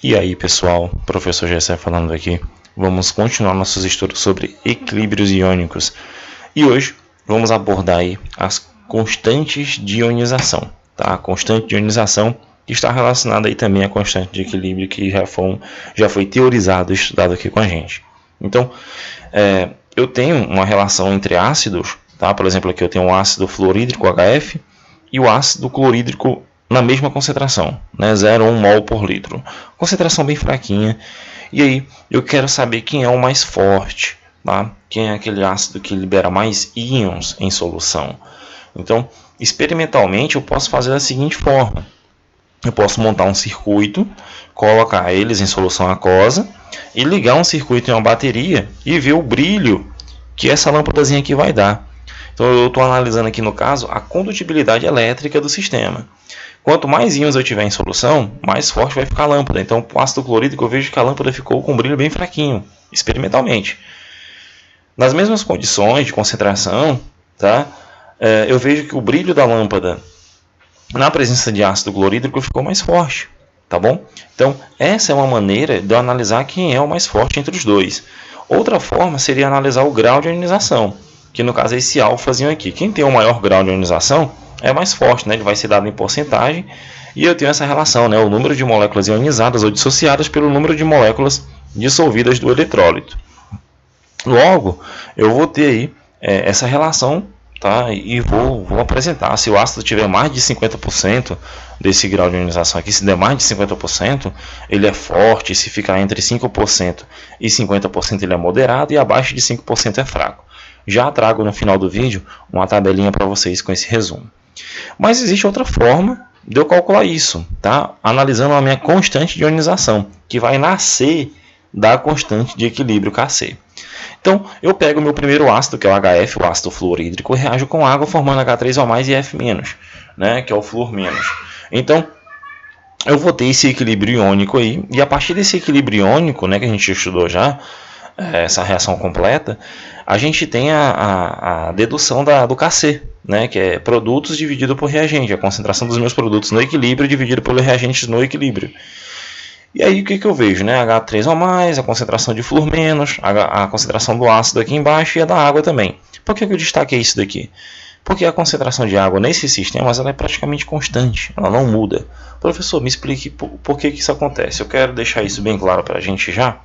E aí pessoal, professor Gessé falando aqui. Vamos continuar nossos estudos sobre equilíbrios iônicos. E hoje vamos abordar aí as constantes de ionização. Tá? A constante de ionização que está relacionada aí também à constante de equilíbrio que já foi teorizado e estudado aqui com a gente. Então, eu tenho uma relação entre ácidos, tá? Por exemplo, aqui eu tenho o ácido fluorídrico HF e o ácido clorídrico na mesma concentração, né? 0,1 mol por litro. Concentração bem fraquinha. E aí eu quero saber quem é o mais forte, tá? Quem é aquele ácido que libera mais íons em solução. Então, experimentalmente eu posso fazer da seguinte forma. Eu posso montar um circuito, colocar eles em solução aquosa e ligar um circuito em uma bateria e ver o brilho que essa lâmpadazinha aqui vai dar. Então eu estou analisando aqui no caso a condutibilidade elétrica do sistema. Quanto mais íons eu tiver em solução, mais forte vai ficar a lâmpada. Então com o ácido clorídrico eu vejo que a lâmpada ficou com um brilho bem fraquinho, experimentalmente. Nas mesmas condições de concentração, tá? Eu vejo que o brilho da lâmpada na presença de ácido clorídrico ficou mais forte, tá bom? Então essa é uma maneira de eu analisar quem é o mais forte entre os dois. Outra forma seria analisar o grau de ionização, que no caso é esse alfazinho aqui. Quem tem o maior grau de ionização é mais forte, né? Ele vai ser dado em porcentagem, e eu tenho essa relação, né? O número de moléculas ionizadas ou dissociadas pelo número de moléculas dissolvidas do eletrólito. Logo, eu vou ter aí essa relação, tá? E vou apresentar. Se o ácido tiver mais de 50% desse grau de ionização aqui, se der mais de 50%, ele é forte. Se ficar entre 5% e 50%, ele é moderado, e abaixo de 5% é fraco. Já trago no final do vídeo uma tabelinha para vocês com esse resumo. Mas existe outra forma de eu calcular isso, tá? Analisando a minha constante de ionização, que vai nascer da constante de equilíbrio Kc. Então, eu pego o meu primeiro ácido, que é o HF, o ácido fluorídrico, e reajo com água formando H3O+, e F-, né? Que é o flúor menos. Então, eu vou ter esse equilíbrio iônico aí, e a partir desse equilíbrio iônico, né, que a gente estudou já, essa reação completa, a gente tem a dedução do Kc, né, que é produtos dividido por reagente, a concentração dos meus produtos no equilíbrio dividido pelos reagentes no equilíbrio. E aí o que eu vejo? Né? H3O+, a concentração de flúor menos, a concentração do ácido aqui embaixo e a da água também. Por que eu destaquei isso daqui? Porque a concentração de água nesses sistemas ela é praticamente constante, ela não muda. Professor, me explique por que isso acontece. Eu quero deixar isso bem claro para a gente já,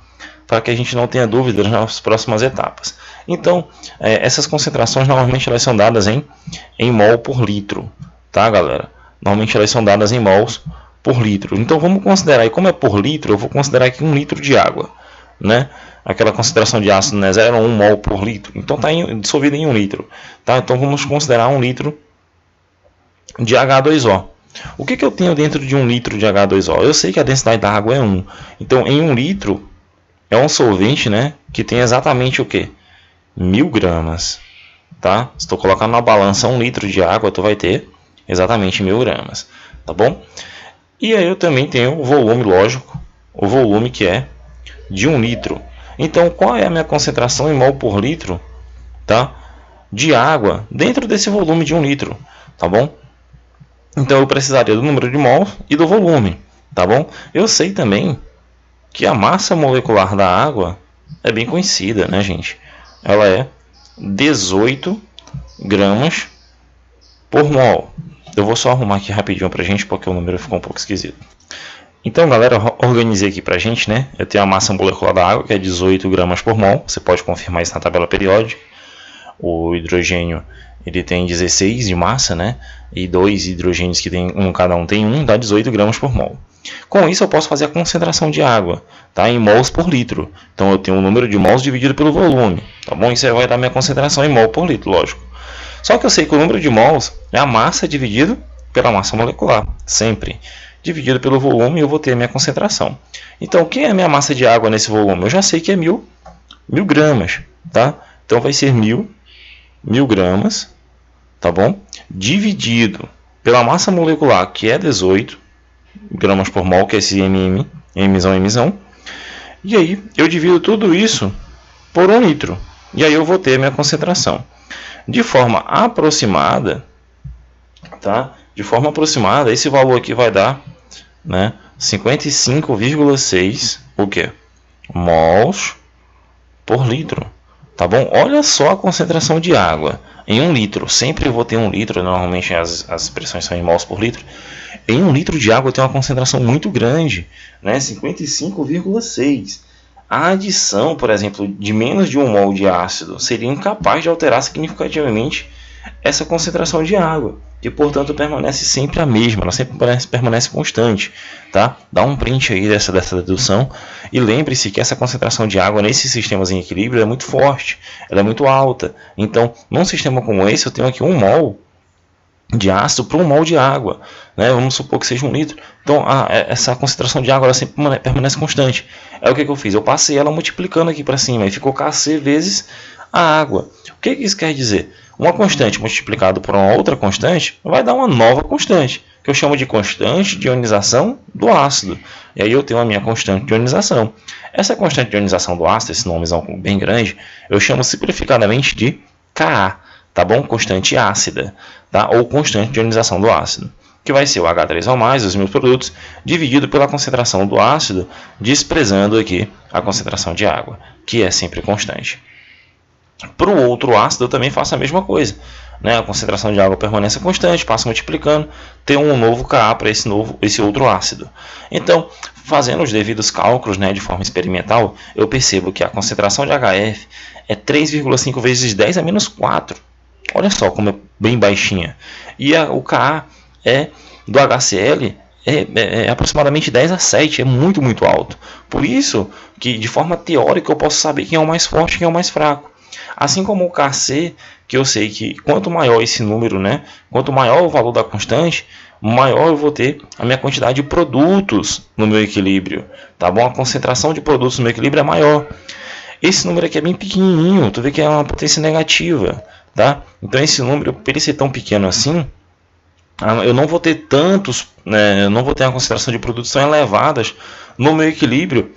para que a gente não tenha dúvidas nas próximas etapas. Então, essas concentrações normalmente elas são dadas em mol por litro, tá, galera? Normalmente elas são dadas em mols por litro. Então vamos considerar, e como é por litro, eu vou considerar aqui 1 litro de água, né? Aquela concentração de ácido, né, 0,1 mol por litro. Então está dissolvido em 1 litro, tá? Então vamos considerar 1 litro de H2O. O que eu tenho dentro de 1 litro de H2O? Eu sei que a densidade da água é 1. Então em 1 litro é um solvente, né, que tem exatamente o quê? 1000 gramas, tá? Se tu colocar na balança 1 litro de água, tu vai ter exatamente 1000 gramas, tá bom? E aí eu também tenho o volume, lógico, o volume que é de 1 litro. Então qual é a minha concentração em mol por litro, tá, de água dentro desse volume de 1 litro, tá bom? Então eu precisaria do número de mols e do volume, tá bom? Eu sei também que a massa molecular da água é bem conhecida, né, gente? Ela é 18 gramas por mol. Eu vou só arrumar aqui rapidinho pra gente, porque o número ficou um pouco esquisito. Então, galera, organizei aqui pra gente, né? Eu tenho a massa molecular da água, que é 18 gramas por mol. Você pode confirmar isso na tabela periódica. O hidrogênio, ele tem 16 de massa, né? E 2 hidrogênios que tem cada um tem 1, dá 18 gramas por mol. Com isso eu posso fazer a concentração de água, tá, em mols por litro. Então eu tenho o número de mols dividido pelo volume, tá bom? Isso aí vai dar minha concentração em mol por litro, lógico. Só que eu sei que o número de mols é a massa dividido pela massa molecular, sempre. Dividido pelo volume, eu vou ter a minha concentração. Então, quem é a minha massa de água nesse volume? Eu já sei que é 1000 gramas, tá? Então vai ser 1000 gramas, tá bom? Dividido pela massa molecular, que é 18 gramas por mol, que é esse Mzão. E aí eu divido tudo isso por 1 litro. E aí eu vou ter a minha concentração. De forma aproximada, tá? De forma aproximada, esse valor aqui vai dar, né, 55,6 o quê? Mols por litro, tá bom? Olha só a concentração de água em 1 litro. Sempre eu vou ter 1 litro, normalmente as expressões são em mols por litro. Em 1 litro de água eu tenho uma concentração muito grande, né? 55,6. A adição, por exemplo, de menos de 1 mol de ácido seria incapaz de alterar significativamente essa concentração de água, que portanto permanece sempre a mesma, ela sempre permanece constante, tá? Dá um print aí dessa dedução e lembre-se que essa concentração de água nesses sistemas em equilíbrio é muito forte, ela é muito alta. Então, num sistema como esse, eu tenho aqui 1 mol de ácido para 1 mol de água, né? Vamos supor que seja 1 litro. Então, essa concentração de água ela sempre permanece constante. É o que eu fiz? Eu passei ela multiplicando aqui para cima e ficou Kc vezes a água. O que isso quer dizer? Uma constante multiplicado por uma outra constante vai dar uma nova constante, que eu chamo de constante de ionização do ácido. E aí eu tenho a minha constante de ionização. Essa constante de ionização do ácido, esse nomezão bem grande, eu chamo simplificadamente de Ka, tá bom? Constante ácida, tá? Ou constante de ionização do ácido, que vai ser o H3O+, os meus produtos, dividido pela concentração do ácido, desprezando aqui a concentração de água, que é sempre constante. Para o outro ácido eu também faço a mesma coisa, né? A concentração de água permanece constante, passo multiplicando, tem um novo Ka para esse outro ácido. Então, fazendo os devidos cálculos, né, de forma experimental, eu percebo que a concentração de HF é 3,5 vezes 10 a menos 4. Olha só como é bem baixinha. E o Ka do HCl é aproximadamente 10 a 7, é muito, muito alto. Por isso que, de forma teórica, eu posso saber quem é o mais forte e quem é o mais fraco. Assim como o Kc, que eu sei que quanto maior esse número, né, quanto maior o valor da constante, maior eu vou ter a minha quantidade de produtos no meu equilíbrio, tá bom? A concentração de produtos no meu equilíbrio é maior. Esse número aqui é bem pequenininho, tu vê que é uma potência negativa, tá? Então esse número, por ele ser tão pequeno assim, eu não vou ter tantos, né, eu não vou ter uma concentração de produtos tão elevadas no meu equilíbrio,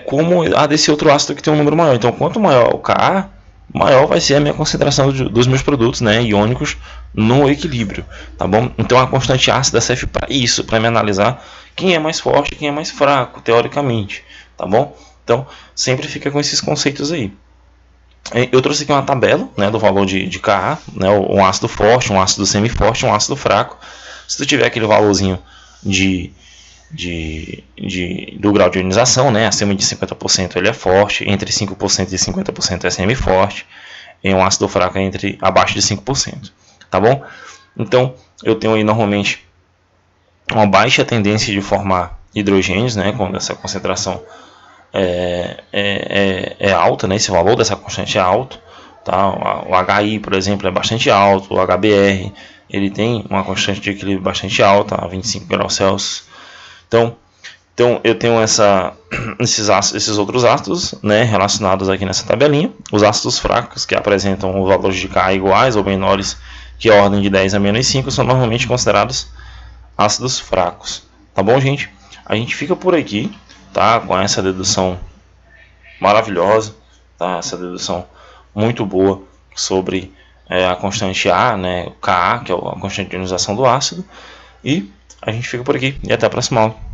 como a desse outro ácido que tem um número maior. Então, quanto maior o Ka, maior vai ser a minha concentração dos meus produtos, né, iônicos no equilíbrio, tá bom? Então, a constante ácida serve para isso, para me analisar quem é mais forte e quem é mais fraco, teoricamente, tá bom? Então, sempre fica com esses conceitos aí. Eu trouxe aqui uma tabela, né, do valor de Ka, né, um ácido forte, um ácido semiforte, um ácido fraco. Se tu tiver aquele valorzinho do grau de ionização, né, acima de 50% ele é forte, entre 5% e 50% é semiforte, e um ácido fraco é abaixo de 5%, tá bom? Então, eu tenho aí normalmente uma baixa tendência de formar hidrogênios, né, quando essa concentração é alta, né, esse valor dessa constante é alto, tá? O HI, por exemplo, é bastante alto, o HBr ele tem uma constante de equilíbrio bastante alta, a 25 graus Celsius. Então eu tenho esses outros ácidos, né, relacionados aqui nessa tabelinha. Os ácidos fracos, que apresentam os valores de Ka iguais ou menores que a ordem de 10 a menos 5, são normalmente considerados ácidos fracos. Tá bom, gente? A gente fica por aqui, tá, com essa dedução maravilhosa, tá, essa dedução muito boa sobre a constante A, né, o Ka, que é a constante de ionização do ácido. E a gente fica por aqui e até a próxima aula.